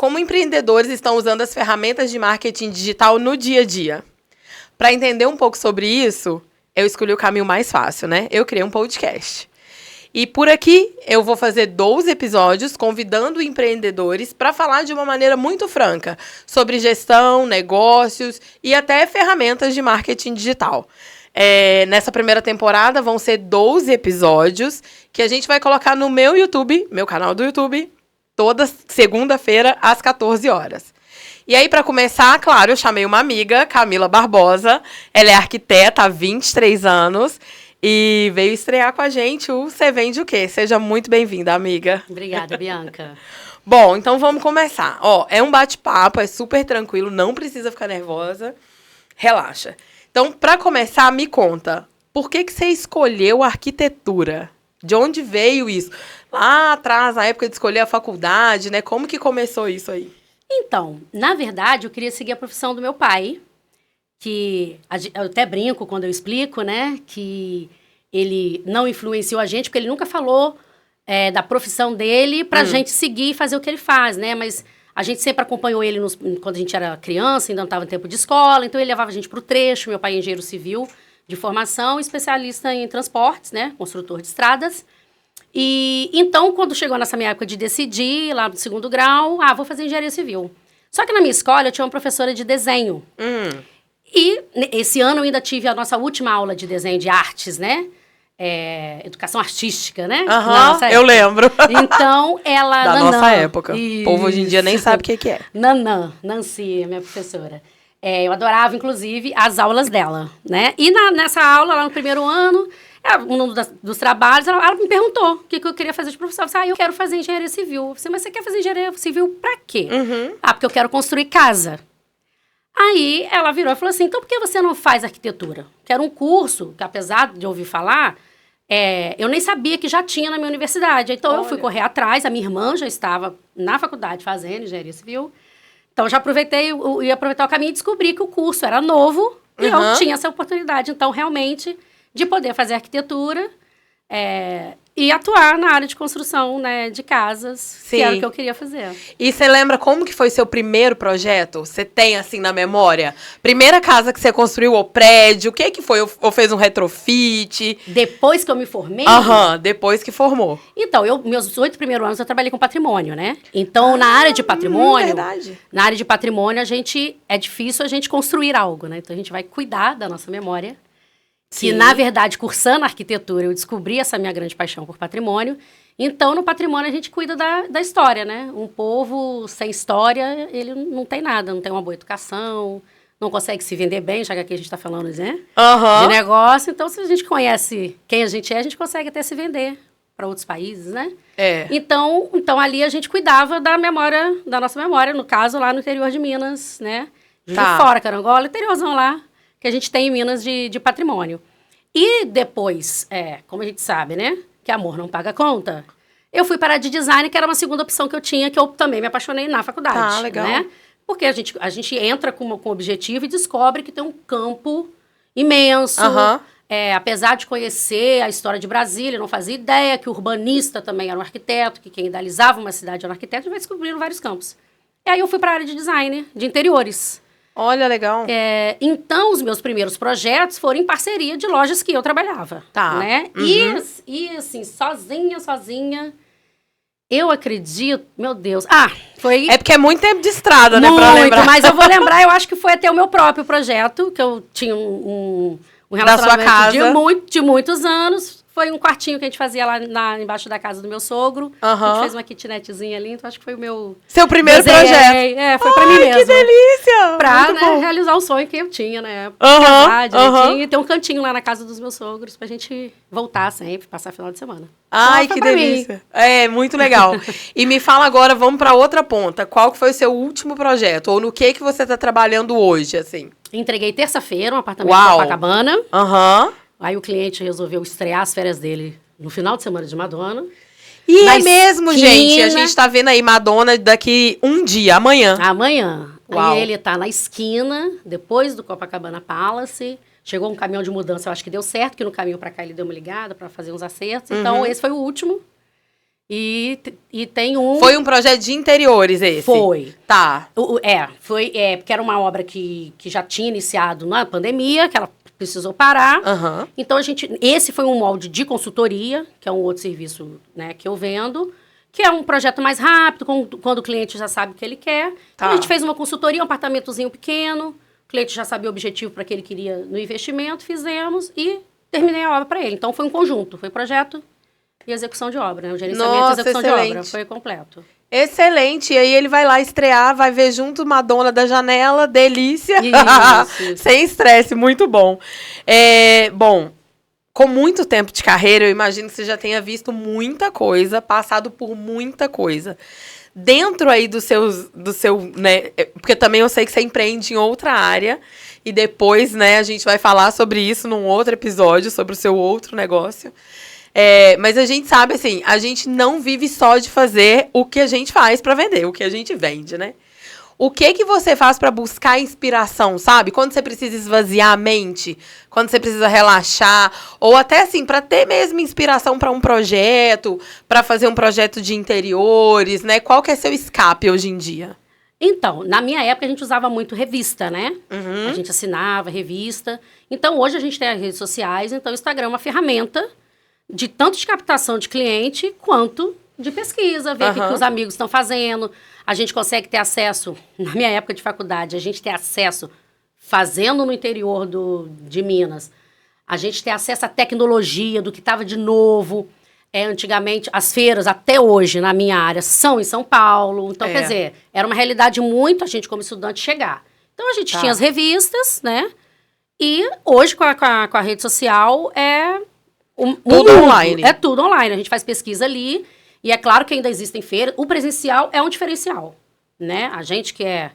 como empreendedores estão usando as ferramentas de marketing digital no dia a dia. Para entender um pouco sobre isso, eu escolhi o caminho mais fácil, né? Eu criei um podcast. E por aqui eu vou fazer 12 episódios convidando empreendedores para falar de uma maneira muito franca sobre gestão, negócios e até ferramentas de marketing digital. Nessa primeira temporada vão ser 12 episódios que a gente vai colocar no meu YouTube, meu canal do YouTube, toda segunda-feira às 14 horas. E aí, para começar, claro, eu chamei uma amiga, Camila Barbosa. Ela é arquiteta há 23 anos e veio estrear com a gente o Cê Vende o Quê? Seja muito bem-vinda, amiga. Obrigada, Bianca. Bom, então vamos começar. É um bate-papo, é super tranquilo, não precisa ficar nervosa. Relaxa. Então, para começar, me conta, por que você escolheu arquitetura? De onde veio isso? Lá atrás, na época de escolher a faculdade, né? Como que começou isso aí? Então, na verdade, eu queria seguir a profissão do meu pai, que eu até brinco quando eu explico, né? Que ele não influenciou a gente, porque ele nunca falou da profissão dele pra gente seguir e fazer o que ele faz, né? Mas a gente sempre acompanhou ele quando a gente era criança, ainda não estava em tempo de escola, então ele levava a gente pro trecho. Meu pai é engenheiro civil de formação, especialista em transportes, né? Construtor de estradas. E então, quando chegou nessa minha época de decidir, lá no 2º grau, vou fazer engenharia civil. Só que na minha escola eu tinha uma professora de desenho. E esse ano eu ainda tive a nossa última aula de desenho de artes, né? Educação artística, né? Eu lembro. Então, ela... Da Nanã, nossa época. Isso. O povo hoje em dia nem sabe o que é. Nancy, minha professora. Eu adorava, inclusive, as aulas dela, né? E nessa aula, lá no 1º ano, um dos trabalhos, ela me perguntou o que eu queria fazer de profissão. Eu falei, eu quero fazer engenharia civil. Eu falei, mas você quer fazer engenharia civil pra quê? Porque eu quero construir casa. Aí, ela virou e falou assim, então por que você não faz arquitetura? Que era um curso que, apesar de ouvir falar... eu nem sabia que já tinha na minha universidade. Então, eu fui correr atrás. A minha irmã já estava na faculdade fazendo engenharia civil. Então, já ia aproveitar o caminho e descobri que o curso era novo. E eu tinha essa oportunidade, então, realmente, de poder fazer arquitetura e atuar na área de construção, né, de casas, Sim. que era o que eu queria fazer. E você lembra como que foi seu primeiro projeto? Você tem, assim, na memória? Primeira casa que você construiu, ou prédio, o que foi? Ou fez um retrofit? Depois que eu me formei? Depois que formou. Então, meus 8 primeiros anos eu trabalhei com patrimônio, né? Então, na área de patrimônio... Verdade. Na área de patrimônio, é difícil a gente construir algo, né? Então, a gente vai cuidar da nossa memória. Que, na verdade, cursando arquitetura, eu descobri essa minha grande paixão por patrimônio. Então, no patrimônio, a gente cuida da história, né? Um povo sem história, ele não tem nada, não tem uma boa educação, não consegue se vender bem, já que aqui a gente está falando, né? De negócio. Então, se a gente conhece quem a gente consegue até se vender para outros países, né? Então, ali a gente cuidava da nossa memória, no caso, lá no interior de Minas, né? De Fora, Carangola, interiorzão lá, que a gente tem em Minas de patrimônio. E depois, como a gente sabe, né? Que amor não paga conta. Eu fui para a de design, que era uma segunda opção que eu tinha, que eu também me apaixonei na faculdade. Legal. Né? Porque a gente entra com objetivo e descobre que tem um campo imenso. Apesar de conhecer a história de Brasília, não fazia ideia que o urbanista também era um arquiteto, que quem idealizava uma cidade era um arquiteto, e vai descobrindo vários campos. E aí eu fui para a área de design, de interiores. Olha, legal. Então, os meus primeiros projetos foram em parceria de lojas que eu trabalhava. Né? E assim, sozinha, eu acredito... Meu Deus. Foi... É porque é muito tempo de estrada, né? Pra lembrar. Mas eu vou lembrar, eu acho que foi até o meu próprio projeto, que eu tinha um relacionamento da sua casa. de muitos anos. Foi um quartinho que a gente fazia lá embaixo da casa do meu sogro. A gente fez uma kitnetzinha ali, então acho que foi o meu... Seu primeiro projeto. Foi pra mim mesmo. Que delícia! Pra realizar o sonho que eu tinha, né? Casar direitinho e ter um cantinho lá na casa dos meus sogros pra gente voltar sempre, passar final de semana. Que delícia. Muito legal. E me fala agora, vamos pra outra ponta. Qual que foi o seu último projeto? Ou no que você tá trabalhando hoje, assim? Entreguei terça-feira um apartamento em Copacabana. Aí o cliente resolveu estrear as férias dele no final de semana de Madonna. E é mesmo, gente. A gente tá vendo aí Madonna daqui um dia, amanhã. Aí ele tá na esquina, depois do Copacabana Palace. Chegou um caminhão de mudança, eu acho que deu certo, que no caminho pra cá ele deu uma ligada pra fazer uns acertos. Então, esse foi o último. E tem um... Foi um projeto de interiores esse? Foi. Tá. Porque era uma obra que já tinha iniciado na pandemia, que ela precisou parar. Uhum. Então, esse foi um molde de consultoria, que é um outro serviço, né, que eu vendo, que é um projeto mais rápido, quando o cliente já sabe o que ele quer. Tá. Então, a gente fez uma consultoria, um apartamentozinho pequeno, o cliente já sabia o objetivo para que ele queria no investimento, fizemos e terminei a obra para ele. Então, foi um conjunto, foi projeto e execução de obra, né? O gerenciamento e execução de obra, foi completo. Excelente, e aí ele vai lá estrear, vai ver junto Madonna da janela, delícia. Isso. Sem estresse, muito bom. Bom, com muito tempo de carreira, eu imagino que você já tenha visto muita coisa, passado por muita coisa. Dentro aí do seu, né, porque também eu sei que você empreende em outra área, e depois, né, a gente vai falar sobre isso num outro episódio, sobre o seu outro negócio. Mas a gente sabe, assim, a gente não vive só de fazer o que a gente faz para vender, o que a gente vende, né? O que você faz para buscar inspiração, sabe? Quando você precisa esvaziar a mente, quando você precisa relaxar, ou até assim, para ter mesmo inspiração para um projeto, para fazer um projeto de interiores, né? Qual que é seu escape hoje em dia? Então, na minha época a gente usava muito revista, né? Uhum. A gente assinava revista. Então, hoje a gente tem as redes sociais, então o Instagram é uma ferramenta de tanto de captação de cliente quanto de pesquisa, ver o que os amigos estão fazendo. A gente consegue ter acesso, na minha época de faculdade, a gente ter acesso, fazendo no interior de Minas, a gente ter acesso à tecnologia, do que estava de novo. Antigamente, as feiras, até hoje, na minha área, são em São Paulo. Então, quer dizer, era uma realidade muito a gente, como estudante, chegar. Então, a gente tinha as revistas, né? E hoje, com a rede social, tudo online. É tudo online. A gente faz pesquisa ali. E é claro que ainda existem feiras. O presencial é um diferencial, né? A gente que é,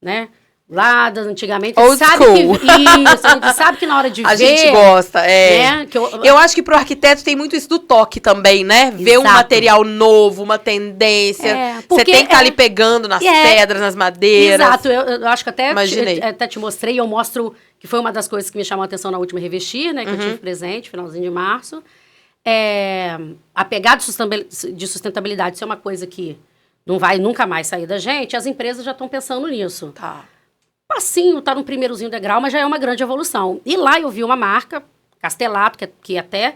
né, lá antigamente, sabe que isso, a gente sabe que na hora de ver... A gente gosta, né, eu acho que pro arquiteto tem muito isso do toque também, né? Exato. Ver um material novo, uma tendência. Você tem que estar ali pegando nas pedras, nas madeiras. Exato, eu acho que até te mostrei, eu mostro que foi uma das coisas que me chamou a atenção na última Revestir, né? Que eu tive presente, finalzinho de março. A pegada de sustentabilidade, isso é uma coisa que não vai nunca mais sair da gente, as empresas já estão pensando nisso. Tá. Passinho, tá no primeirozinho degrau, mas já é uma grande evolução. E lá eu vi uma marca, Castelato, que até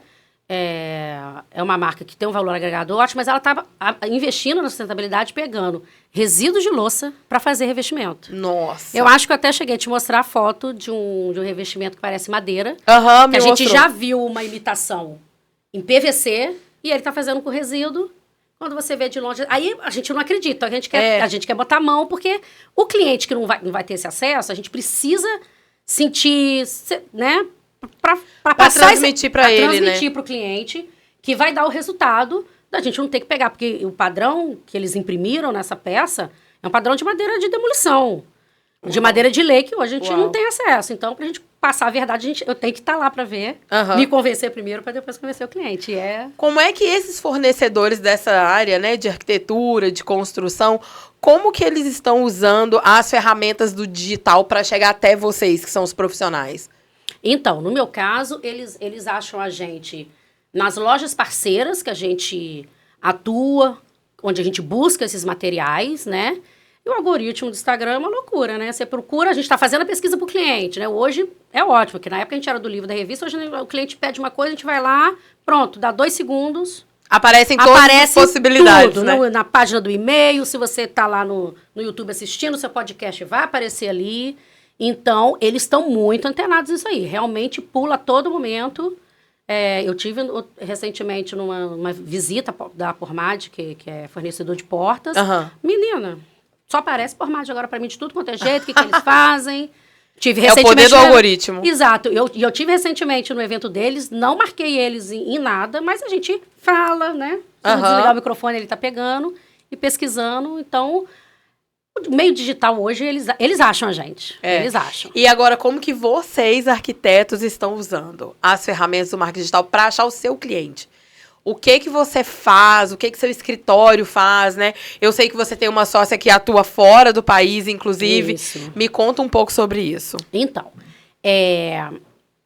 é uma marca que tem um valor agregado ótimo, mas ela estava investindo na sustentabilidade, pegando resíduos de louça para fazer revestimento. Nossa. Eu acho que eu até cheguei a te mostrar a foto de um revestimento que parece madeira. Que a gente já viu uma imitação em PVC, e ele tá fazendo com resíduo. Quando você vê de longe... Aí a gente não acredita, a gente quer botar a mão, porque o cliente que não vai ter esse acesso, a gente precisa sentir, né? Para transmitir para ele, né? Transmitir para o cliente, que vai dar o resultado da gente não ter que pegar, porque o padrão que eles imprimiram nessa peça é um padrão de madeira de demolição. De madeira de lei, que hoje a gente não tem acesso. Então, pra gente passar a verdade, eu tenho que estar lá para ver, me convencer primeiro, para depois convencer o cliente. Como é que esses fornecedores dessa área, né, de arquitetura, de construção, como que eles estão usando as ferramentas do digital para chegar até vocês, que são os profissionais? Então, no meu caso, eles acham a gente nas lojas parceiras, que a gente atua, onde a gente busca esses materiais, né? E o algoritmo do Instagram é uma loucura, né? Você procura, a gente está fazendo a pesquisa para o cliente, né? Hoje é ótimo, porque na época a gente era do livro da revista, hoje o cliente pede uma coisa, a gente vai lá, pronto, dá 2 segundos. Aparecem todas as possibilidades, tudo, né? Na página do e-mail, se você está lá no YouTube assistindo, seu podcast vai aparecer ali. Então, eles estão muito antenados nisso aí. Realmente pula a todo momento. Eu tive recentemente numa visita da Pormad, que é fornecedor de portas. Menina... Só aparece Pormad agora para mim de tudo quanto é jeito, o que eles fazem. Tive recentemente, o poder do algoritmo. Exato. Eu tive recentemente no evento deles, não marquei eles em nada, mas a gente fala, né? Se eu desligar o microfone, ele tá pegando e pesquisando. Então, o meio digital hoje, eles acham a gente. Eles acham. E agora, como que vocês, arquitetos, estão usando as ferramentas do marketing digital para achar o seu cliente? O que você faz, o que seu escritório faz, né? Eu sei que você tem uma sócia que atua fora do país, inclusive. Isso. Me conta um pouco sobre isso. Então,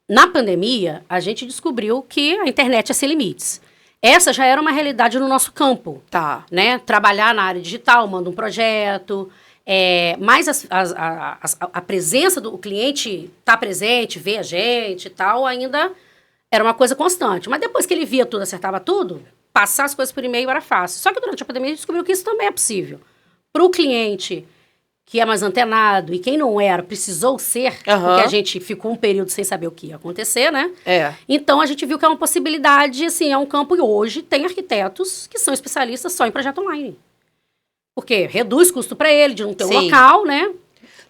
na pandemia, a gente descobriu que a internet é sem limites. Essa já era uma realidade no nosso campo. Tá. Né? Trabalhar na área digital, manda um projeto, mas a presença do cliente tá presente, vê a gente e tal, ainda era uma coisa constante. Mas depois que ele via tudo, acertava tudo, passar as coisas por e-mail era fácil. Só que durante a pandemia a gente descobriu que isso também é possível. Para o cliente que é mais antenado e quem não era, precisou ser, porque a gente ficou um período sem saber o que ia acontecer, né? Então, a gente viu que é uma possibilidade, assim, é um campo e hoje tem arquitetos que são especialistas só em projeto online. Porque reduz custo para ele, de não ter um local, né?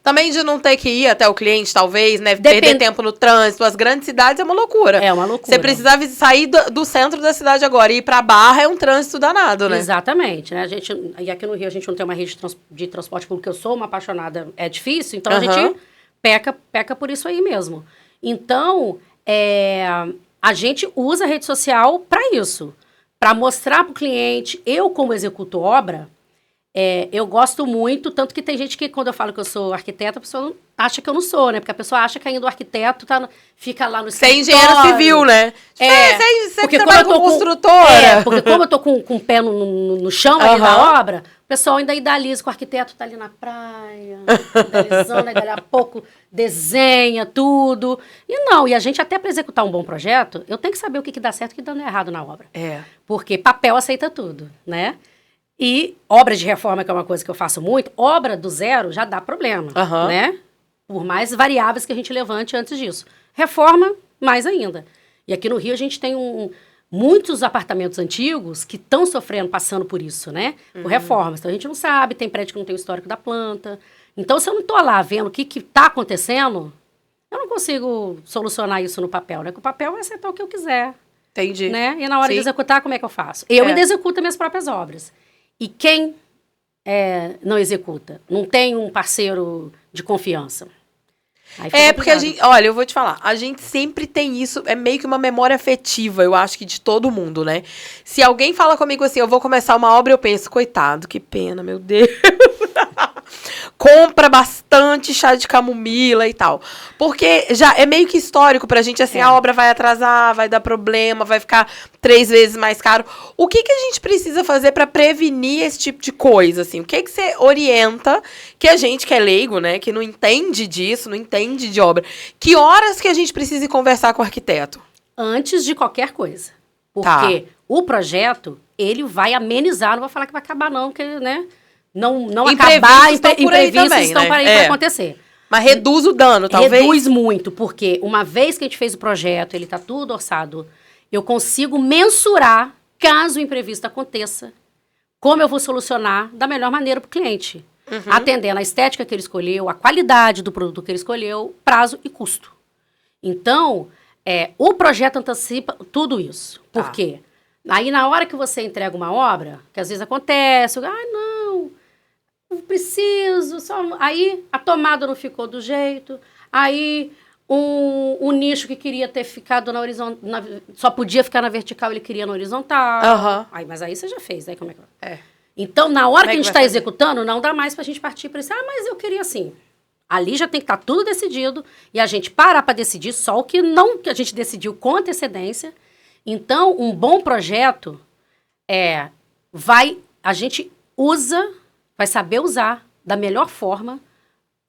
Também de não ter que ir até o cliente, talvez, né? Perder tempo no trânsito. As grandes cidades é uma loucura. É uma loucura. Você precisava sair do centro da cidade agora e ir pra Barra é um trânsito danado, né? Exatamente, né? E aqui no Rio a gente não tem uma rede de transporte público, eu sou uma apaixonada, é difícil, então a gente peca por isso aí mesmo. Então, a gente usa a rede social para isso. Para mostrar pro cliente, eu como executo obra, eu gosto muito, tanto que tem gente que, quando eu falo que eu sou arquiteta, a pessoa acha que eu não sou, né? Porque a pessoa acha que ainda o arquiteto fica lá no escritório. Você é engenheiro civil, né? Você trabalha como construtora. Porque como eu tô com o pé no chão ali da obra, o pessoal ainda idealiza que o arquiteto tá ali na praia, idealizando, aí dali a pouco desenha tudo. E a gente até para executar um bom projeto, eu tenho que saber o que dá certo e o que dá errado na obra. Porque papel aceita tudo, né? E obra de reforma, que é uma coisa que eu faço muito, obra do zero já dá problema, né? Por mais variáveis que a gente levante antes disso. Reforma, mais ainda. E aqui no Rio a gente tem muitos apartamentos antigos que estão sofrendo, passando por isso, né? Por reformas. Então a gente não sabe, tem prédio que não tem o histórico da planta. Então se eu não estou lá vendo o que está acontecendo, eu não consigo solucionar isso no papel, né? Porque o papel vai aceitar o que eu quiser. Entendi. Né? E na hora de executar, como é que eu faço? Eu ainda executo minhas próprias obras. E quem não executa? Não tem um parceiro de confiança. Porque a gente... Olha, eu vou te falar. A gente sempre tem isso. É meio que uma memória afetiva, eu acho que de todo mundo, né? Se alguém fala comigo assim, eu vou começar uma obra, eu penso, coitado, que pena, meu Deus. Compra bastante chá de camomila e tal. Porque já é meio que histórico pra gente, assim, a obra vai atrasar, vai dar problema, vai ficar 3 vezes mais caro. O que a gente precisa fazer pra prevenir esse tipo de coisa, assim? O que você orienta que a gente que é leigo, né, que não entende disso, não entende de obra? Que horas que a gente precisa ir conversar com o arquiteto? Antes de qualquer coisa. Porque o projeto, ele vai amenizar, não vou falar que vai acabar não, porque, né... Não acabar, imprevistos estão para acontecer. Mas reduz o dano, talvez? Reduz muito, porque uma vez que a gente fez o projeto, ele está tudo orçado, eu consigo mensurar, caso o imprevisto aconteça, como eu vou solucionar da melhor maneira para o cliente. Atendendo a estética que ele escolheu, a qualidade do produto que ele escolheu, prazo e custo. Então, o projeto antecipa tudo isso. Por quê? Aí, na hora que você entrega uma obra, que às vezes acontece, não preciso, aí a tomada não ficou do jeito, aí um nicho que queria ter ficado na horizontal, só podia ficar na vertical, ele queria na horizontal. Mas aí você já fez, aí como é que vai? Então, na hora que a gente está executando, não dá mais pra gente partir para isso. Mas eu queria assim. Ali já tem que estar tudo decidido e a gente parar para decidir só o que a gente decidiu com antecedência. Então, um bom projeto a gente vai saber usar da melhor forma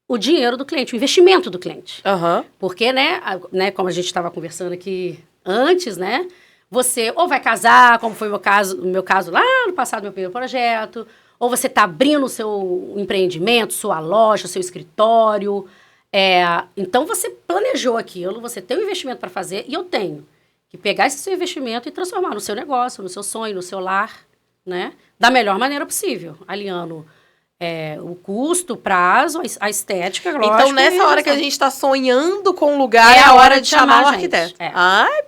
o dinheiro do cliente, o investimento do cliente. Porque, né, como a gente estava conversando aqui antes, né, você ou vai casar, como foi o meu caso lá no passado, meu primeiro projeto, ou você está abrindo o seu empreendimento, sua loja, seu escritório. Então, você planejou aquilo, você tem um investimento para fazer, e eu tenho que pegar esse seu investimento e transformar no seu negócio, no seu sonho, no seu lar, né? Da melhor maneira possível, alinhando o custo, o prazo, a estética, lógico. Então, nessa hora que a gente está sonhando com o lugar, é a hora de chamar o arquiteto.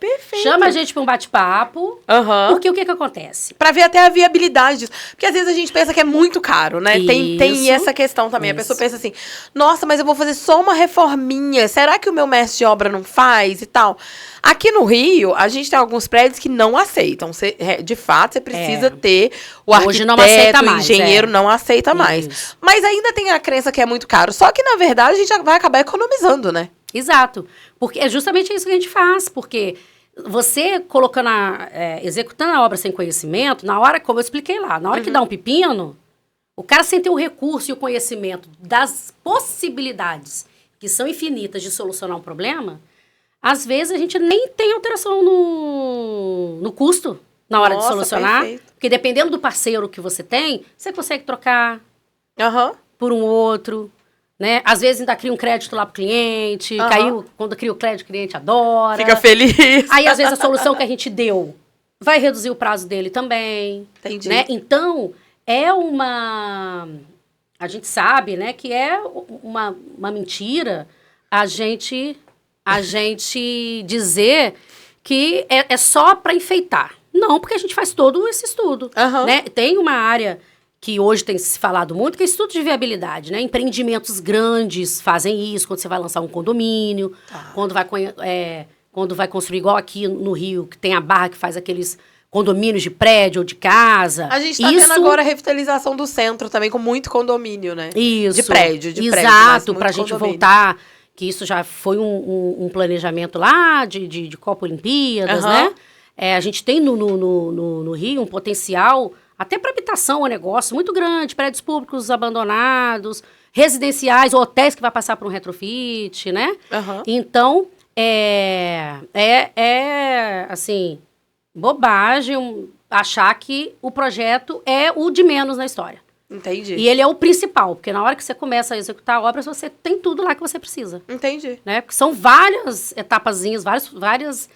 Perfeito. Chama a gente para um bate-papo, porque o que acontece? Para ver até a viabilidade disso. Porque às vezes a gente pensa que é muito caro, né? Tem essa questão também. A pessoa pensa assim, nossa, mas eu vou fazer só uma reforminha. Será que o meu mestre de obra não faz e tal? Aqui no Rio, a gente tem alguns prédios que não aceitam. De fato, você precisa ter o arquiteto, o engenheiro não aceita mais. Isso. Mas ainda tem a crença que é muito caro. Só que, na verdade, a gente vai acabar economizando, né? Exato. Porque é justamente isso que a gente faz. Porque você colocando executando a obra sem conhecimento, na hora, como eu expliquei lá, na hora que dá um pepino, o cara sem ter o recurso e o conhecimento das possibilidades, que são infinitas de solucionar um problema, às vezes a gente nem tem alteração no custo na hora de solucionar. Perfeito. Porque dependendo do parceiro que você tem, você consegue trocar por um outro. Né? Às vezes ainda cria um crédito lá pro cliente, quando cria o crédito, o cliente adora. Fica feliz. Aí, às vezes, a solução que a gente deu vai reduzir o prazo dele também. Entendi. Né? Então, a gente sabe, né, que é uma mentira a gente dizer que é só para enfeitar. Não, porque a gente faz todo esse estudo. Né? Tem uma área que hoje tem se falado muito, que é estudo de viabilidade, né? Empreendimentos grandes fazem isso, quando você vai lançar um condomínio, quando vai construir, igual aqui no Rio, que tem a Barra que faz aqueles condomínios de prédio ou de casa. A gente tá vendo agora a revitalização do centro também, com muito condomínio, né? Isso. De prédio. Exato, pra gente voltar, que isso já foi um planejamento lá de Copa Olimpíadas, né? A gente tem no Rio um potencial até para habitação, um negócio muito grande, prédios públicos abandonados, residenciais, hotéis que vai passar por um retrofit, né? Então, assim, bobagem achar que o projeto é o de menos na história. Entendi. E ele é o principal, porque na hora que você começa a executar obras, você tem tudo lá que você precisa. Entendi. Né? Porque são várias etapazinhas, vários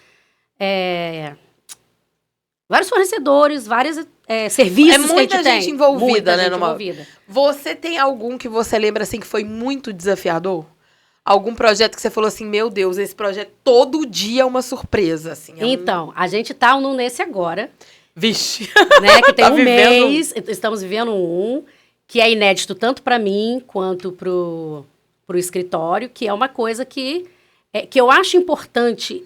fornecedores, vários serviços que a gente tem. Muita gente envolvida, né? Envolvida. Você tem algum que você lembra, assim, que foi muito desafiador? Algum projeto que você falou assim, meu Deus, esse projeto todo dia é uma surpresa, assim. Então, a gente tá nesse agora. Vixe. Né, que tem um mês, estamos vivendo que é inédito tanto para mim quanto pro escritório, que é uma coisa que eu acho importante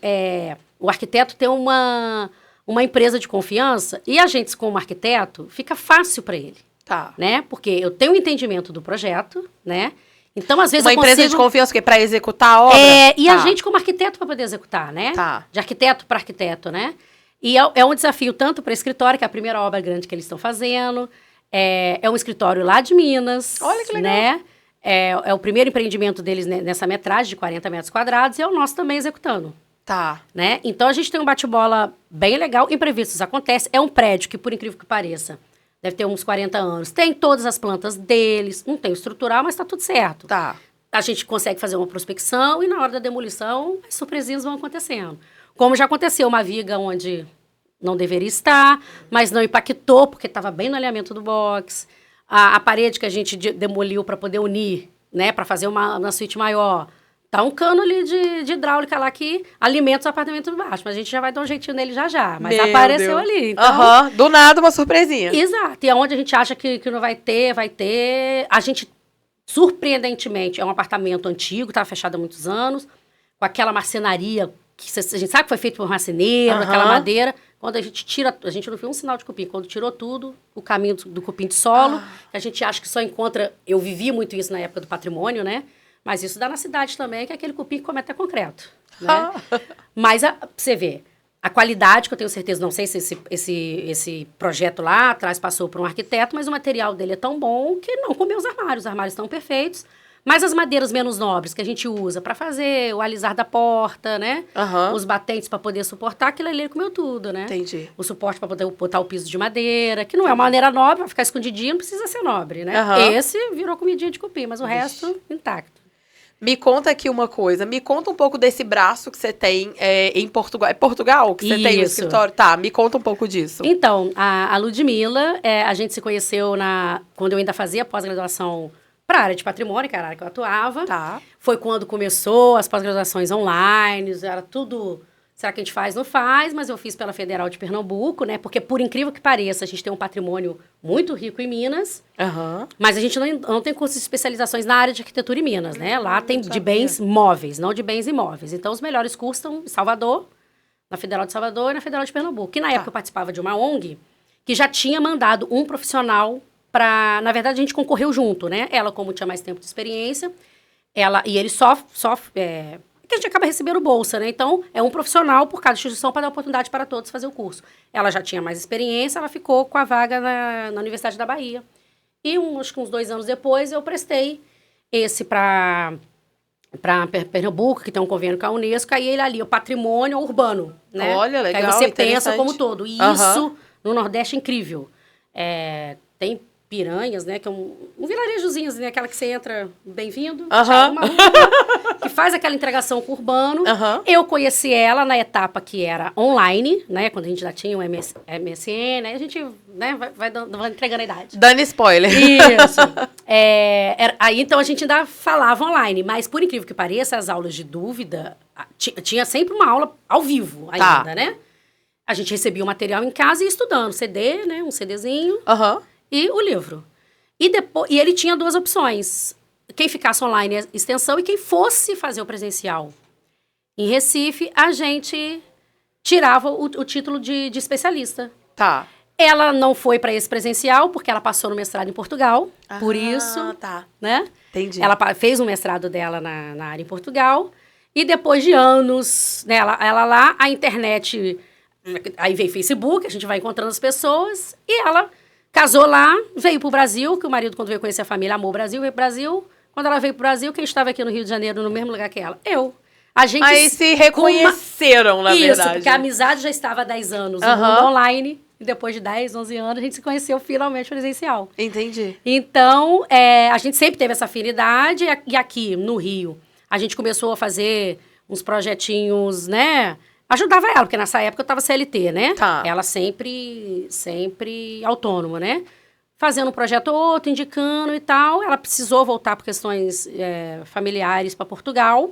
o arquiteto ter uma empresa de confiança, e a gente, como arquiteto, fica fácil para ele. Tá. Né? Porque eu tenho um entendimento do projeto, né? Então, às vezes uma empresa de confiança, para executar a obra? E a gente como arquiteto para poder executar, né? Tá. De arquiteto para arquiteto, né? E é um desafio tanto para o escritório, que é a primeira obra grande que eles estão fazendo. É um escritório lá de Minas. Olha que legal. Né? É o primeiro empreendimento deles nessa metragem de 40 metros quadrados, e é o nosso também executando. Tá. Né? Então, a gente tem um bate-bola bem legal. Imprevistos acontecem. É um prédio que, por incrível que pareça, deve ter uns 40 anos. Tem todas as plantas deles. Não tem o estrutural, mas está tudo certo. Tá. A gente consegue fazer uma prospecção e, na hora da demolição, as surpresinhas vão acontecendo. Como já aconteceu uma viga onde não deveria estar, mas não impactou, porque estava bem no alinhamento do box. A parede que a gente demoliu para poder unir, né, para fazer uma suíte maior. Tá um cano ali de hidráulica lá que alimenta os apartamentos de baixo. Mas a gente já vai dar um jeitinho nele já. Mas apareceu ali. Então, do nada, uma surpresinha. Exato. E aonde a gente acha que não vai ter, vai ter. A gente, surpreendentemente, é um apartamento antigo, estava fechado há muitos anos, com aquela marcenaria que a gente sabe que foi feito por marceneiro, aquela madeira. Quando a gente tira, a gente não viu um sinal de cupim. Quando tirou tudo, o caminho do cupim de solo, que a gente acha que só encontra... Eu vivi muito isso na época do patrimônio, né? Mas isso dá na cidade também, que é aquele cupim que come até concreto. Né? Mas, você vê, a qualidade, que eu tenho certeza, não sei se esse projeto lá atrás passou por um arquiteto, mas o material dele é tão bom que não comeu os armários. Os armários estão perfeitos. Mas as madeiras menos nobres que a gente usa para fazer o alisar da porta, né? Os batentes para poder suportar, aquilo ali ele comeu tudo, né? Entendi. O suporte para poder botar o piso de madeira, que não é uma maneira nobre, vai ficar escondidinho, não precisa ser nobre, né? Esse virou comidinha de cupim, mas o resto intacto. Me conta aqui uma coisa, me conta um pouco desse braço que você tem em Portugal. É Portugal que você tem no escritório? Tá, me conta um pouco disso. Então, a Ludmilla, a gente se conheceu quando eu ainda fazia pós-graduação para a área de patrimônio, que era a área que eu atuava. Tá. Foi quando começou as pós-graduações online, era tudo... Será que a gente faz? Não faz, mas eu fiz pela Federal de Pernambuco, né? Porque, por incrível que pareça, a gente tem um patrimônio muito rico em Minas, mas a gente não tem curso de especializações na área de arquitetura em Minas, né? Lá tem de bens móveis, não de bens imóveis. Então, os melhores cursos estão em Salvador, na Federal de Salvador e na Federal de Pernambuco. Que, na época, eu participava de uma ONG que já tinha mandado um profissional para... Na verdade, a gente concorreu junto, né? Ela, como tinha mais tempo de experiência, e ele só que a gente acaba recebendo bolsa, né? Então, é um profissional por cada instituição para dar oportunidade para todos fazer o curso. Ela já tinha mais experiência, ela ficou com a vaga na Universidade da Bahia. E acho que uns 2 anos depois, eu prestei esse para Pernambuco, que tem um convênio com a Unesco, aí ele ali, o patrimônio urbano, né? Olha, legal, aí você pensa como todo. E isso, no Nordeste, é incrível. Tem Piranhas, né? Que é um vilarejozinho, né? Aquela que você entra, bem-vindo, tchau, uma rua, que faz aquela integração com o urbano. Eu conheci ela na etapa que era online, né? Quando a gente já tinha o MSN, aí a gente, né, vai entregando a idade. Dando spoiler. Isso. Aí, então, a gente ainda falava online, mas, por incrível que pareça, as aulas de dúvida, tinha sempre uma aula ao vivo ainda, né? A gente recebia o material em casa e ia estudando. CD, né? Um CDzinho. E o livro. E ele tinha 2 opções. Quem ficasse online, a extensão, e quem fosse fazer o presencial. Em Recife, a gente tirava o título de especialista. Tá. Ela não foi para esse presencial, porque ela passou no mestrado em Portugal. Por isso, né? Entendi. Ela fez o mestrado dela na área em Portugal. E depois de anos, né, ela lá, a internet... Aí veio Facebook, a gente vai encontrando as pessoas. E ela... casou lá, veio pro Brasil, que o marido, quando veio conhecer a família, amou o Brasil, veio pro Brasil. Quando ela veio pro Brasil, quem estava aqui no Rio de Janeiro, no mesmo lugar que ela? Eu. A gente... Aí se reconheceram, na verdade. Isso, porque a amizade já estava há 10 anos no mundo online. E depois de 10, 11 anos, a gente se conheceu finalmente presencial. Entendi. Então, a gente sempre teve essa afinidade. E aqui, no Rio, a gente começou a fazer uns projetinhos, né... Ajudava ela, porque nessa época eu estava CLT, né? Tá. Ela sempre autônoma, né? Fazendo um projeto ou outro, indicando e tal. Ela precisou voltar por questões familiares para Portugal.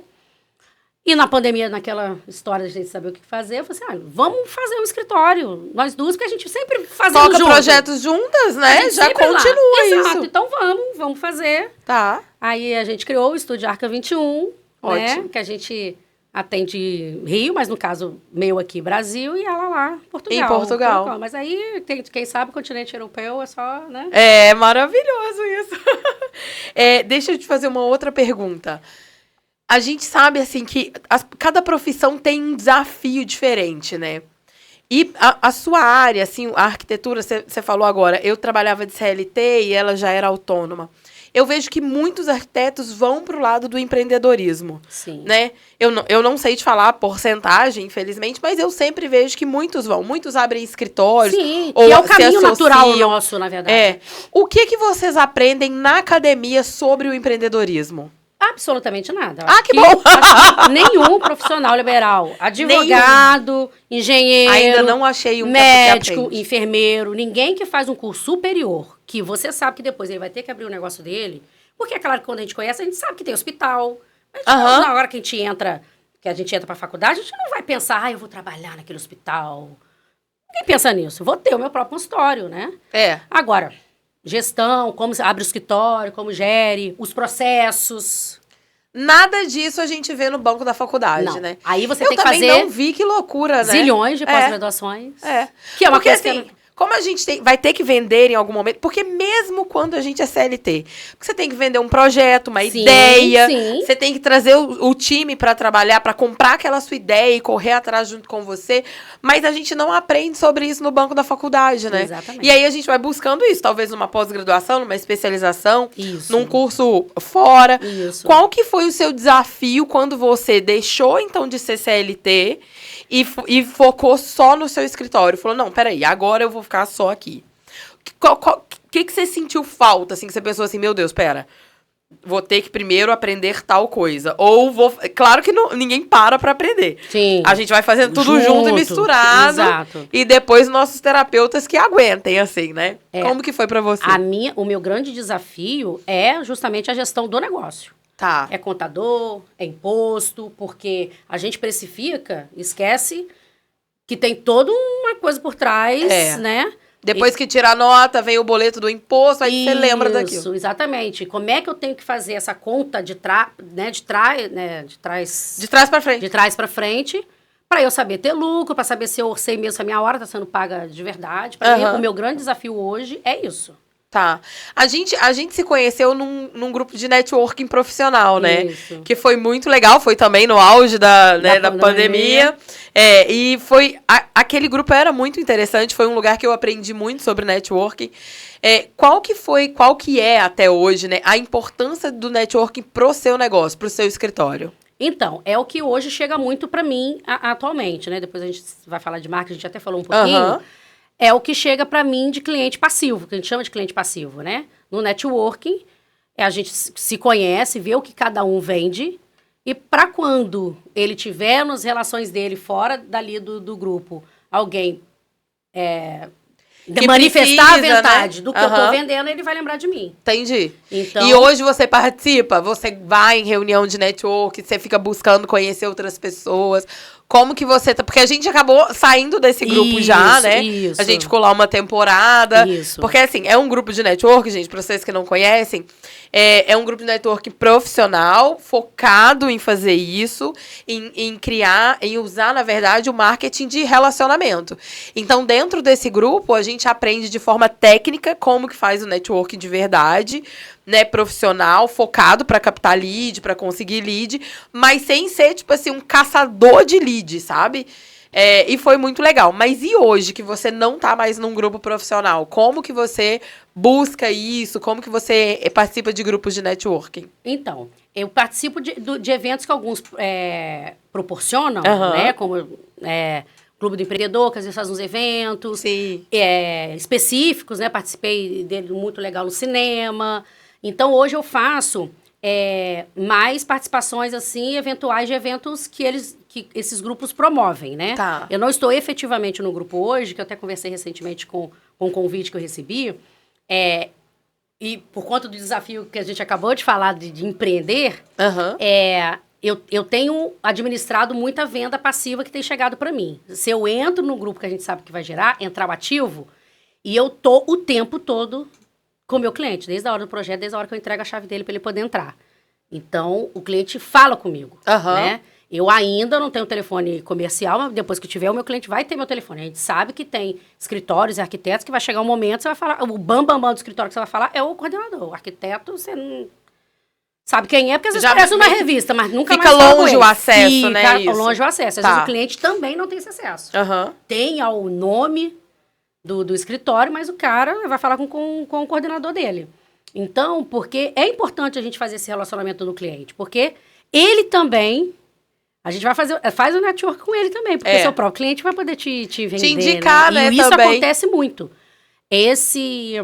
E na pandemia, naquela história de a gente saber o que fazer, eu falei assim, vamos fazer um escritório. Nós duas, porque a gente sempre fazemos juntos. Toca projetos juntas, né? Já continua isso. Exato, então vamos fazer. Tá. Aí a gente criou o Estúdio Arca 21, Ótimo. né? Que a gente... atende Rio, mas no caso, meu aqui, Brasil, e ela lá, Portugal. Em Portugal. Mas aí, quem sabe, o continente europeu é só, né? É maravilhoso isso. Deixa eu te fazer uma outra pergunta. A gente sabe, assim, que cada profissão tem um desafio diferente, né? E a sua área, assim, a arquitetura, você falou agora, eu trabalhava de CLT e ela já era autônoma. Eu vejo que muitos arquitetos vão para o lado do empreendedorismo. Sim. Né? Eu não sei te falar a porcentagem, infelizmente, mas eu sempre vejo que muitos vão. Muitos abrem escritórios. Sim, ou que é o se caminho natural associam. nosso, na verdade. O que vocês aprendem na academia sobre o empreendedorismo? Absolutamente nada. Que bom! Acho que nenhum profissional liberal, advogado, engenheiro, ainda não achei um médico, enfermeiro, ninguém que faz um curso superior, que você sabe que depois ele vai ter que abrir o negócio dele, porque é claro que quando a gente conhece, a gente sabe que tem hospital. Na hora que a gente entra para a faculdade, a gente não vai pensar, eu vou trabalhar naquele hospital. Ninguém pensa nisso. Vou ter o meu próprio consultório, né? Agora, gestão, como abre o escritório, como gere, os processos. Nada disso a gente vê no banco da faculdade, né? Aí você tem que fazer... Eu também não vi, que loucura, né? Zilhões de pós-graduações. Que é uma coisa assim... Como a gente vai ter que vender em algum momento, porque mesmo quando a gente é CLT, você tem que vender um projeto, uma ideia, você tem que trazer o time para trabalhar, para comprar aquela sua ideia e correr atrás junto com você, mas a gente não aprende sobre isso no banco da faculdade, né? Exatamente. E aí a gente vai buscando isso, talvez numa pós-graduação, numa especialização, num curso fora. Isso. Qual que foi o seu desafio quando você deixou, então, de ser CLT e focou só no seu escritório? Falou, não, peraí, agora eu vou ficar só aqui. O que você sentiu falta, assim, que você pensou assim, meu Deus, pera, vou ter que primeiro aprender tal coisa. Ou vou... Claro que ninguém para pra aprender. Sim. A gente vai fazendo tudo junto e misturado. Exato. E depois nossos terapeutas que aguentem, assim, né? Como que foi pra você? O meu grande desafio é justamente a gestão do negócio. Tá. É contador, é imposto, porque a gente precifica, esquece que tem toda uma coisa por trás, né? Depois que tira a nota, vem o boleto do imposto, aí você lembra daquilo. Isso, exatamente. Como é que eu tenho que fazer essa conta de trás pra frente. De trás para frente, para eu saber ter lucro, para saber se eu orcei mesmo, se a minha hora está sendo paga de verdade. Para mim, o meu grande desafio hoje é isso. Tá. A gente se conheceu num grupo de networking profissional, né? Isso. Que foi muito legal, foi também no auge da pandemia. E foi... aquele grupo era muito interessante, foi um lugar que eu aprendi muito sobre networking. Qual que é até hoje, né, a importância do networking pro seu negócio, pro seu escritório? Então, é o que hoje chega muito para mim atualmente, né? Depois a gente vai falar de marketing, a gente até falou um pouquinho. É o que chega para mim de cliente passivo, que a gente chama de cliente passivo, né? No networking, a gente se conhece, vê o que cada um vende, e para quando ele tiver nas relações dele, fora dali do grupo, alguém manifestar precisa, a vontade, né? do que eu tô vendendo, ele vai lembrar de mim. Entendi. Então, e hoje você participa? Você vai em reunião de network, você fica buscando conhecer outras pessoas. Como que você tá... Porque a gente acabou saindo desse grupo já, né? Isso. A gente ficou lá uma temporada. Isso. Porque, assim, é um grupo de network, gente, pra vocês que não conhecem. É um grupo de network profissional, focado em fazer isso, em criar, em usar, na verdade, o marketing de relacionamento. Então, dentro desse grupo, a gente aprende de forma técnica como que faz o network de verdade, né, profissional, focado para captar lead, para conseguir lead, mas sem ser, tipo assim, um caçador de lead, sabe? E foi muito legal. Mas e hoje, que você não tá mais num grupo profissional? Como que você busca isso? Como que você participa de grupos de networking? Então, eu participo de eventos que alguns proporcionam, né? Como Clube do Empreendedor, que às vezes faz uns eventos específicos, né? Participei dele muito legal no cinema. Então, hoje eu faço mais participações, assim, eventuais de eventos que esses grupos promovem, né? Tá. Eu não estou efetivamente no grupo hoje, que eu até conversei recentemente com um convite que eu recebi, e por conta do desafio que a gente acabou de falar de empreender, eu tenho administrado muita venda passiva que tem chegado para mim. Se eu entro no grupo que a gente sabe que vai gerar, entrar o ativo, e eu tô o tempo todo com o meu cliente, desde a hora do projeto, desde a hora que eu entrego a chave dele para ele poder entrar. Então, o cliente fala comigo, né? Eu ainda não tenho telefone comercial, mas depois que tiver, o meu cliente vai ter meu telefone. A gente sabe que tem escritórios e arquitetos que vai chegar um momento, você vai falar, o bam do escritório que você vai falar é o coordenador. O arquiteto, você não sabe quem é, porque às vezes aparece numa revista, mas nunca mais fica longe o acesso, né? Fica longe o acesso. Às vezes o cliente também não tem esse acesso. Tem o nome do escritório, mas o cara vai falar com o coordenador dele. Então, porque é importante a gente fazer esse relacionamento do cliente, porque ele também, a gente vai faz o network com ele também, porque seu próprio cliente vai poder te vender, te indicar, né? E isso também acontece muito. Esse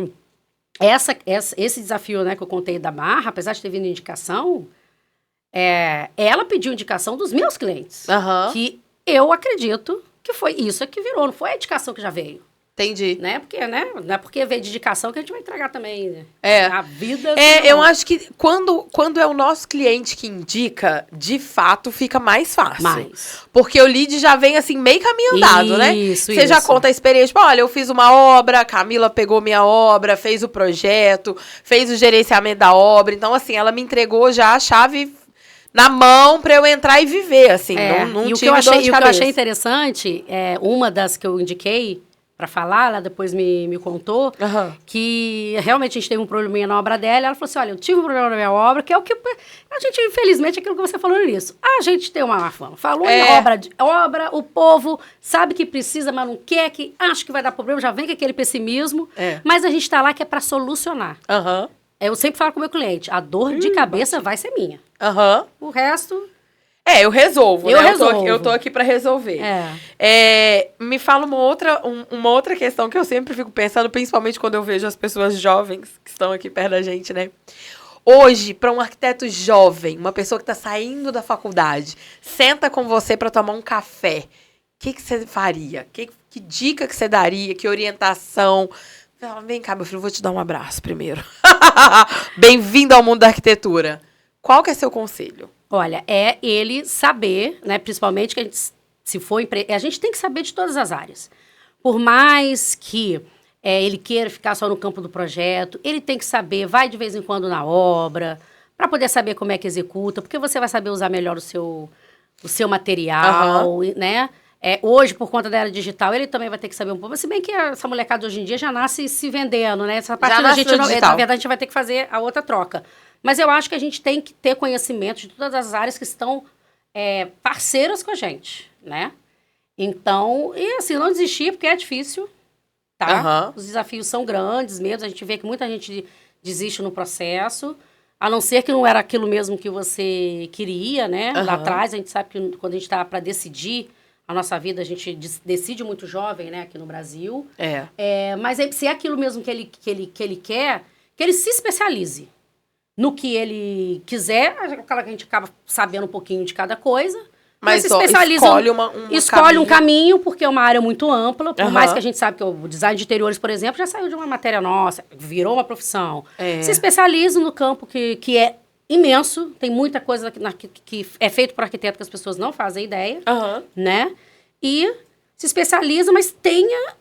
desafio, né, que eu contei da Marra, apesar de ter vindo indicação, ela pediu indicação dos meus clientes, que eu acredito que foi isso que virou, não foi a indicação que já veio. Entendi. Né? Porque, né? Não é porque veio de indicação que a gente vai entregar também a vida. Eu acho que quando é o nosso cliente que indica, de fato, fica mais fácil. Porque o lead já vem, assim, meio caminho andado, né? Você já conta a experiência. Tipo, olha, eu fiz uma obra, a Camila pegou minha obra, fez o projeto, fez o gerenciamento da obra. Então, assim, ela me entregou já a chave na mão pra eu entrar e viver, assim. Não e o tive que dor de eu cabeça. achei interessante, uma das que eu indiquei pra falar, ela depois me contou, que realmente a gente teve um probleminha na obra dela, ela falou assim, olha, eu tive um problema na minha obra, que é o que a gente, infelizmente, aquilo que você falou no início, a gente tem uma má fama, falou em obra, o povo sabe que precisa, mas não quer, que acha que vai dar problema, já vem com aquele pessimismo, mas a gente tá lá que é pra solucionar. Eu sempre falo com o meu cliente, a dor de cabeça vai ser minha. O resto... eu resolvo, né? Eu tô aqui pra resolver. Me fala uma outra questão que eu sempre fico pensando, principalmente quando eu vejo as pessoas jovens que estão aqui perto da gente, né? Hoje, para um arquiteto jovem, uma pessoa que tá saindo da faculdade, senta com você pra tomar um café, o que você faria? Que dica que você daria? Que orientação? Fala, vem cá, meu filho, eu vou te dar um abraço primeiro. Bem-vindo ao mundo da arquitetura. Qual que é seu conselho? Olha, é ele saber, né, principalmente que a gente tem que saber de todas as áreas. Por mais que ele queira ficar só no campo do projeto, ele tem que saber, vai de vez em quando na obra, para poder saber como é que executa, porque você vai saber usar melhor o seu material, né? Hoje, por conta da era digital, ele também vai ter que saber um pouco. Mas se bem que essa molecada de hoje em dia já nasce se vendendo, né? Essa parte da gente, na verdade, a gente vai ter que fazer a outra troca. Mas eu acho que a gente tem que ter conhecimento de todas as áreas que estão parceiras com a gente, né? Então, e assim, não desistir, porque é difícil, tá? Os desafios são grandes mesmo, a gente vê que muita gente desiste no processo, a não ser que não era aquilo mesmo que você queria, né? Lá atrás, a gente sabe que quando a gente está para decidir a nossa vida, a gente decide muito jovem, né? Aqui no Brasil. Mas se é aquilo mesmo que ele quer, que ele se especialize no que ele quiser, aquela que a gente acaba sabendo um pouquinho de cada coisa. Mas se especializa, escolhe um caminho, porque é uma área muito ampla, por mais que a gente sabe que o design de interiores, por exemplo, já saiu de uma matéria nossa, virou uma profissão. Se especializa no campo que é imenso, tem muita coisa que é feito por arquiteto que as pessoas não fazem ideia, né? E se especializa, mas tenha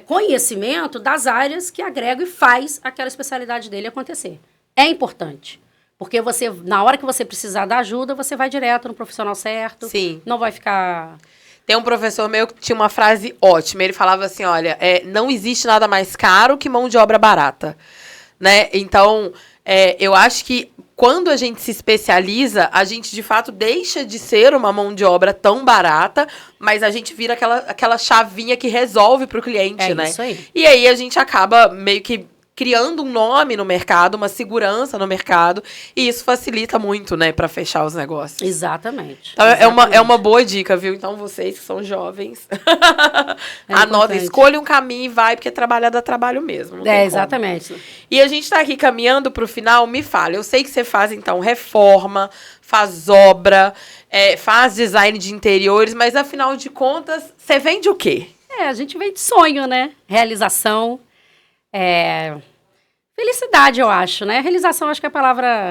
conhecimento das áreas que agregam e faz aquela especialidade dele acontecer. É importante. Porque você, na hora que você precisar da ajuda, você vai direto no profissional certo. Sim. Não vai ficar... Tem um professor meu que tinha uma frase ótima. Ele falava assim, olha, não existe nada mais caro que mão de obra barata. Né? Então, eu acho que quando a gente se especializa, a gente, de fato, deixa de ser uma mão de obra tão barata, mas a gente vira aquela chavinha que resolve para o cliente, né? Isso aí. E aí a gente acaba meio que criando um nome no mercado, uma segurança no mercado, e isso facilita muito, né, para fechar os negócios. Exatamente. Então, é uma boa dica, viu? Então, vocês que são jovens, anota, escolha um caminho e vai, porque trabalhar dá trabalho mesmo. Exatamente. Como. E a gente tá aqui caminhando pro final, me fala, eu sei que você faz, então, reforma, faz obra, faz design de interiores, mas, afinal de contas, você vende o quê? A gente vende sonho, né? Realização. Felicidade, eu acho, né? Realização, acho que é a palavra...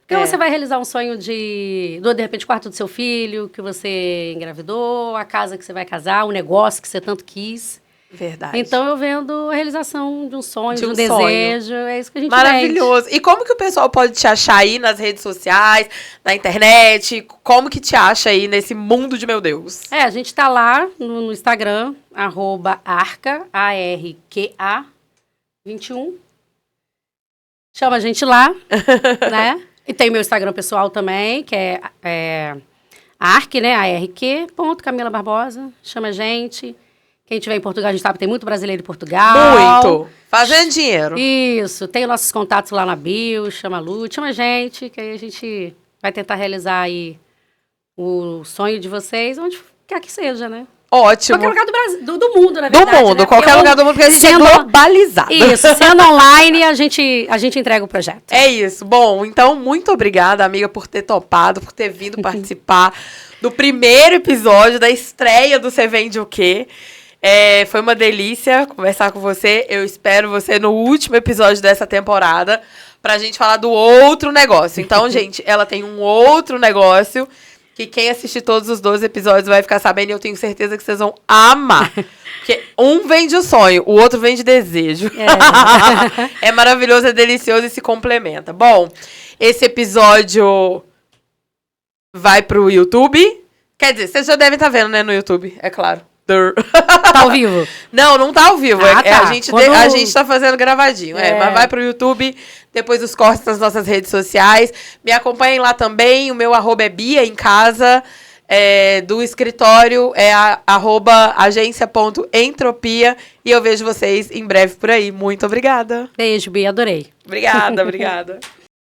Porque você vai realizar um sonho de repente, o quarto do seu filho, que você engravidou, a casa que você vai casar, o negócio que você tanto quis. Verdade. Então, eu vendo a realização de um sonho, de um desejo. É isso que a gente Maravilhoso. vende. E como que o pessoal pode te achar aí nas redes sociais, na internet? Como que te acha aí nesse mundo de meu Deus? A gente tá lá no Instagram, @arka, ARQA, 21. Chama a gente lá, né? E tem meu Instagram pessoal também, que é ARQ, né? ARQ.Camila Barbosa. Chama a gente. Quem tiver em Portugal, a gente sabe que tem muito brasileiro em Portugal. Muito! Fazendo dinheiro. Isso. Tem nossos contatos lá na bio, chama a Lu, chama a gente, que aí a gente vai tentar realizar aí o sonho de vocês, onde quer que seja, né? Ótimo. Qualquer lugar do Brasil, do mundo, na verdade. Do mundo, né? Qualquer lugar do mundo, porque a gente é globalizado. Isso, sendo online, a gente entrega o projeto. É isso. Bom, então, muito obrigada, amiga, por ter topado, por ter vindo participar do primeiro episódio, da estreia do Você Vende o Quê? Foi uma delícia conversar com você. Eu espero você no último episódio dessa temporada pra gente falar do outro negócio. Então, gente, ela tem um outro negócio que quem assistir todos os 12 episódios vai ficar sabendo, e eu tenho certeza que vocês vão amar. Porque um vende o sonho, o outro vende desejo. É maravilhoso, é delicioso e se complementa. Bom, esse episódio vai pro YouTube. Quer dizer, vocês já devem estar vendo, né, no YouTube, é claro. Tá ao vivo? Não tá ao vivo. Tá. A gente tá fazendo gravadinho. Mas vai pro YouTube, depois os cortes nas nossas redes sociais. Me acompanhem lá também. O meu @ é Bia em casa. Do escritório é @agência.entropia. E eu vejo vocês em breve por aí. Muito obrigada. Beijo, Bia. Adorei. Obrigada.